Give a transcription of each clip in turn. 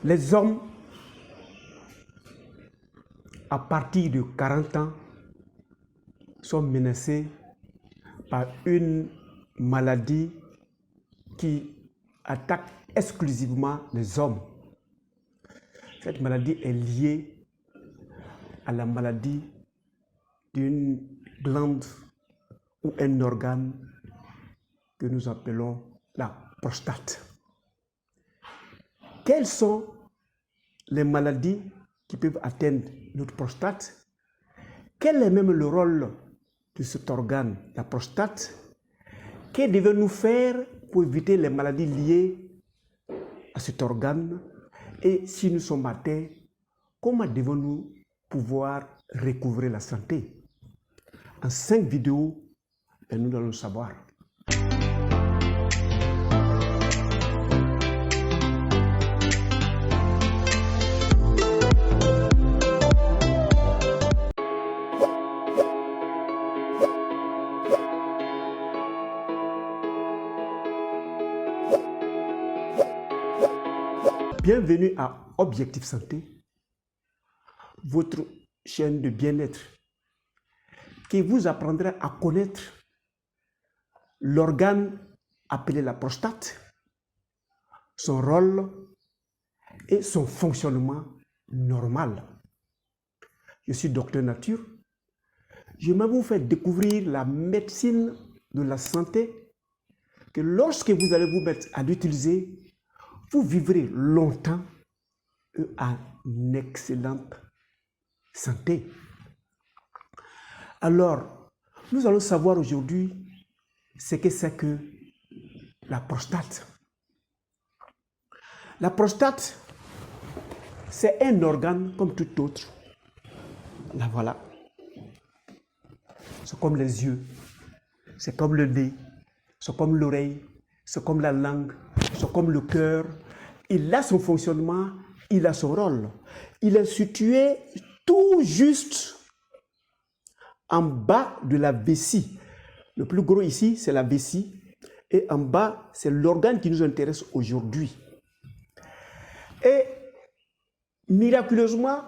Les hommes, à partir de 40 ans, sont menacés par une maladie qui attaque exclusivement les hommes. Cette maladie est liée à la maladie d'une glande ou un organe que nous appelons la prostate. Quelles sont les maladies qui peuvent atteindre notre prostate? Quel est même le rôle de cet organe, la prostate? Que devons-nous faire pour éviter les maladies liées à cet organe? Et si nous sommes atteints, comment devons-nous pouvoir recouvrer la santé? En 5 vidéos, nous allons le savoir. Bienvenue à Objectif Santé, votre chaîne de bien-être qui vous apprendra à connaître l'organe appelé la prostate, son rôle et son fonctionnement normal. Je suis docteur nature. Je vais vous faire découvrir la médecine de la santé que lorsque vous allez vous mettre à l'utiliser, vous vivrez longtemps et en excellente santé. Alors, nous allons savoir aujourd'hui ce que c'est que la prostate. La prostate, c'est un organe comme tout autre. Là, voilà. C'est comme les yeux, c'est comme le nez, c'est comme l'oreille, c'est comme la langue, c'est comme le cœur. Il a son fonctionnement, il a son rôle. Il est situé tout juste en bas de la vessie. Le plus gros ici, c'est la vessie. Et en bas, c'est l'organe qui nous intéresse aujourd'hui. Et miraculeusement,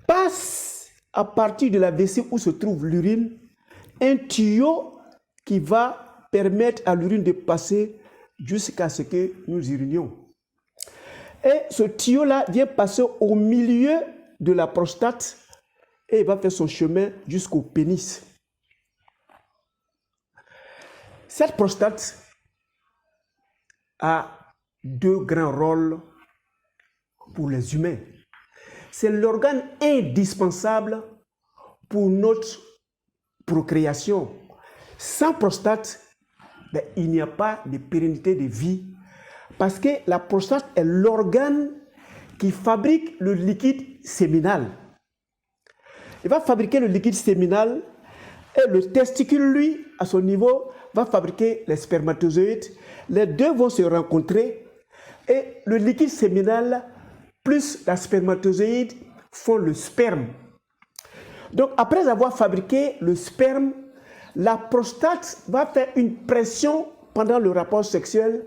passe à partir de la vessie où se trouve l'urine, un tuyau qui va permettre à l'urine de passer jusqu'à ce que nous urinions. Et ce tuyau-là vient passer au milieu de la prostate et il va faire son chemin jusqu'au pénis. Cette prostate a 2 grands rôles pour les humains. C'est l'organe indispensable pour notre procréation. Sans prostate, il n'y a pas de pérennité de vie parce que la prostate est l'organe qui fabrique le liquide séminal. Il va fabriquer le liquide séminal et le testicule, lui, à son niveau, va fabriquer les spermatozoïdes. Les deux vont se rencontrer et le liquide séminal plus la spermatozoïde font le sperme. Donc, après avoir fabriqué le sperme, la prostate va faire une pression pendant le rapport sexuel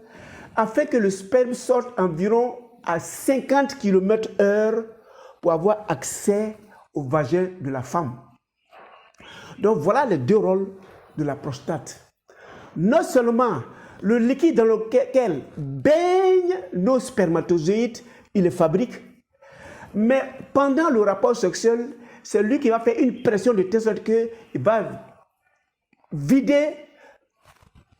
afin que le sperme sorte environ à 50 km/h pour avoir accès au vagin de la femme. Donc voilà les 2 rôles de la prostate. Non seulement le liquide dans lequel baignent nos spermatozoïdes, il le fabrique, mais pendant le rapport sexuel, c'est lui qui va faire une pression de telle sorte qu'il va vider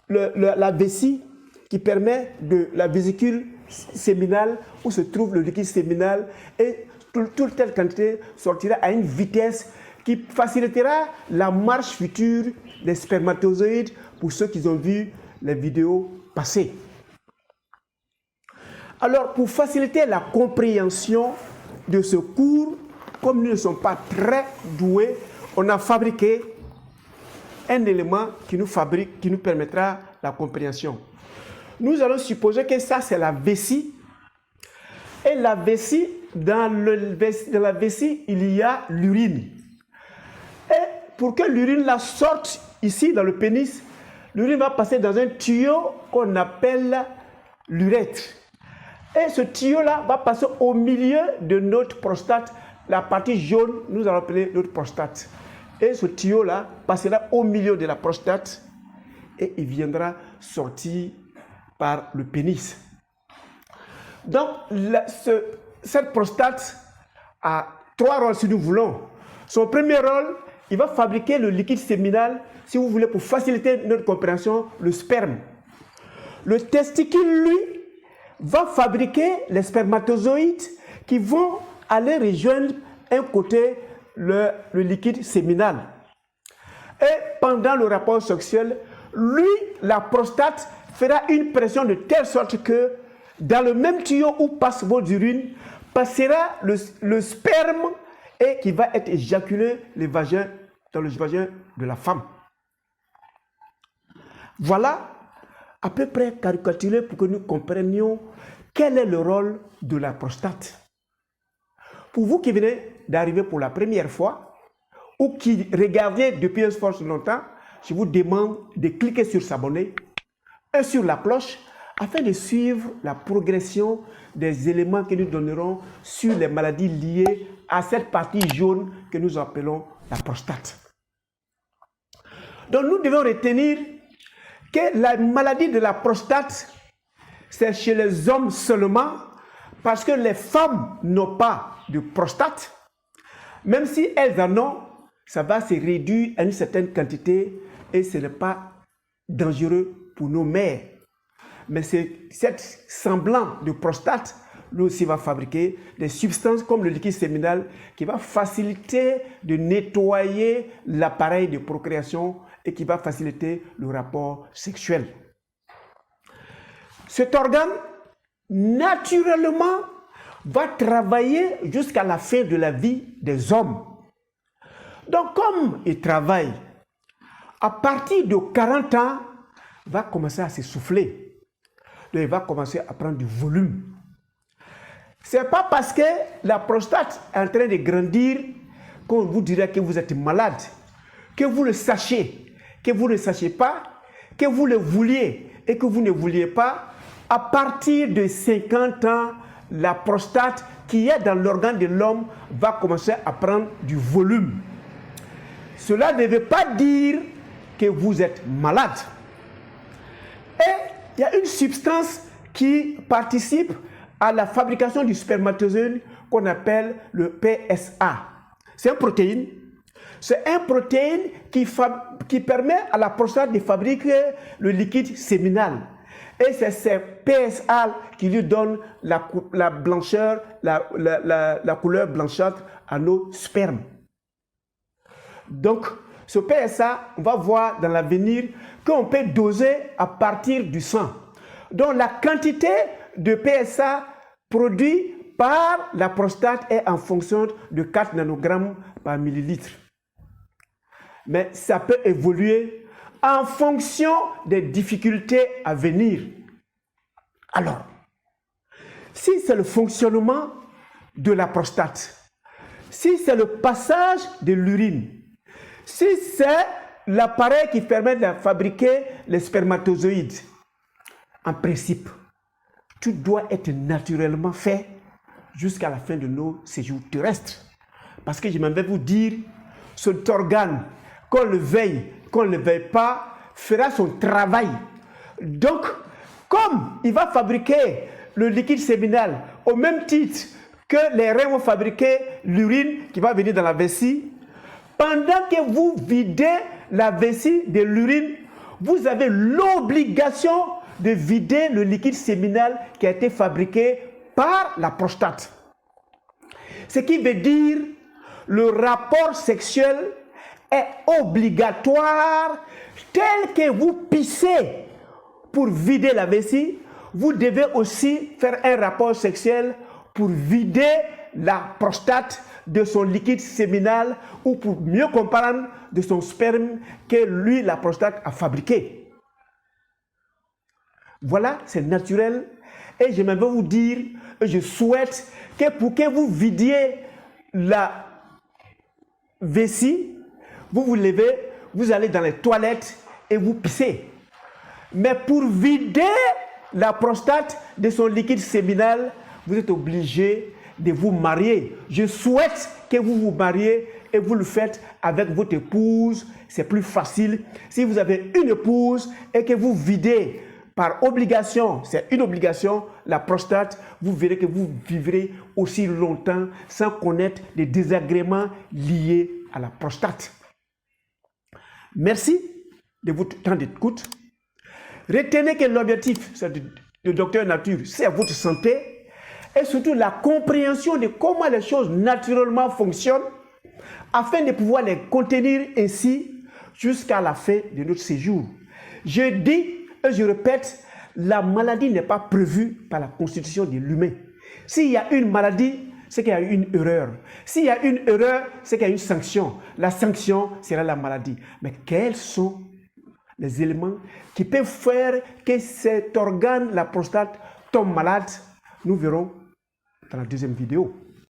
la vessie qui permet de la vésicule séminale où se trouve le liquide séminal et toute telle quantité sortira à une vitesse qui facilitera la marche future des spermatozoïdes pour ceux qui ont vu les vidéos passées. Alors, pour faciliter la compréhension de ce cours, comme nous ne sommes pas très doués, on a fabriqué un élément qui nous permettra la compréhension. Nous allons supposer que ça, c'est la vessie. Et la vessie, dans la vessie, il y a l'urine. Et pour que l'urine la sorte ici, dans le pénis, l'urine va passer dans un tuyau qu'on appelle l'urètre. Et ce tuyau-là va passer au milieu de notre prostate. La partie jaune, nous allons appeler notre prostate. Et ce tuyau-là passera au milieu de la prostate et il viendra sortir par le pénis. Donc, cette prostate a 3 rôles si nous voulons. Son premier rôle, il va fabriquer le liquide séminal, si vous voulez, pour faciliter notre compréhension, le sperme. Le testicule, lui, va fabriquer les spermatozoïdes qui vont aller rejoindre un côté le liquide séminal. Et pendant le rapport sexuel, lui, la prostate, fera une pression de telle sorte que dans le même tuyau où passe votre urine, passera le sperme et qui va être éjaculé dans le vagin de la femme. Voilà à peu près caricaturé pour que nous comprenions quel est le rôle de la prostate. Pour vous qui venez d'arriver pour la première fois ou qui regardez depuis un force longtemps, je vous demande de cliquer sur s'abonner et sur la cloche afin de suivre la progression des éléments que nous donnerons sur les maladies liées à cette partie jaune que nous appelons la prostate. Donc nous devons retenir que la maladie de la prostate, c'est chez les hommes seulement, parce que les femmes n'ont pas de prostate. Même si elles en ont, ça va se réduire à une certaine quantité et ce n'est pas dangereux pour nos mères. Mais cette semblant de prostate, lui aussi va fabriquer des substances comme le liquide séminal qui va faciliter de nettoyer l'appareil de procréation et qui va faciliter le rapport sexuel. Cet organe, naturellement, va travailler jusqu'à la fin de la vie des hommes. Donc, comme il travaille, à partir de 40 ans, il va commencer à s'essouffler. Donc, il va commencer à prendre du volume. Ce n'est pas parce que la prostate est en train de grandir qu'on vous dira que vous êtes malade, que vous le sachiez, que vous ne sachiez pas, que vous le vouliez et que vous ne vouliez pas. À partir de 50 ans, la prostate qui est dans l'organe de l'homme va commencer à prendre du volume. Cela ne veut pas dire que vous êtes malade. Et il y a une substance qui participe à la fabrication du spermatozoïde qu'on appelle le PSA. C'est une protéine. C'est une protéine qui permet à la prostate de fabriquer le liquide séminal. Et c'est ce PSA qui lui donne la blancheur, la couleur blanchâtre à nos spermes. Donc, ce PSA, on va voir dans l'avenir qu'on peut doser à partir du sang. Donc, la quantité de PSA produit par la prostate est en fonction de 4 nanogrammes par millilitre. Mais ça peut évoluer en fonction des difficultés à venir. Alors, si c'est le fonctionnement de la prostate, si c'est le passage de l'urine, si c'est l'appareil qui permet de fabriquer les spermatozoïdes, en principe, tout doit être naturellement fait jusqu'à la fin de nos séjours terrestres. Parce que je m'en vais vous dire, cet organe, qu'on le veuille, qu'on ne le veuille pas, fera son travail. Donc, comme il va fabriquer le liquide séminal au même titre que les reins vont fabriquer l'urine qui va venir dans la vessie, pendant que vous videz la vessie de l'urine, vous avez l'obligation de vider le liquide séminal qui a été fabriqué par la prostate. Ce qui veut dire le rapport sexuel est obligatoire tel que vous pissez pour vider la vessie, vous devez aussi faire un rapport sexuel pour vider la prostate de son liquide séminal ou pour mieux comprendre de son sperme que lui, la prostate, a fabriqué. Voilà, c'est naturel. Et je vais vous dire, je souhaite que pour que vous vidiez la vessie, vous vous levez, vous allez dans les toilettes et vous pissez. Mais pour vider la prostate de son liquide séminal, vous êtes obligé de vous marier. Je souhaite que vous vous mariez et vous le faites avec votre épouse. C'est plus facile. Si vous avez une épouse et que vous videz par obligation, c'est une obligation, la prostate, vous verrez que vous vivrez aussi longtemps sans connaître les désagréments liés à la prostate. Merci de votre temps d'écoute. Retenez que l'objectif du docteur nature, c'est votre santé et surtout la compréhension de comment les choses naturellement fonctionnent afin de pouvoir les contenir ainsi jusqu'à la fin de notre séjour. Je dis et je répète, la maladie n'est pas prévue par la constitution de l'humain. S'il y a une maladie, c'est qu'il y a une erreur. S'il y a une erreur, c'est qu'il y a une sanction. La sanction sera la maladie. Mais quels sont les éléments qui peuvent faire que cet organe, la prostate, tombe malade? Nous verrons dans la deuxième vidéo.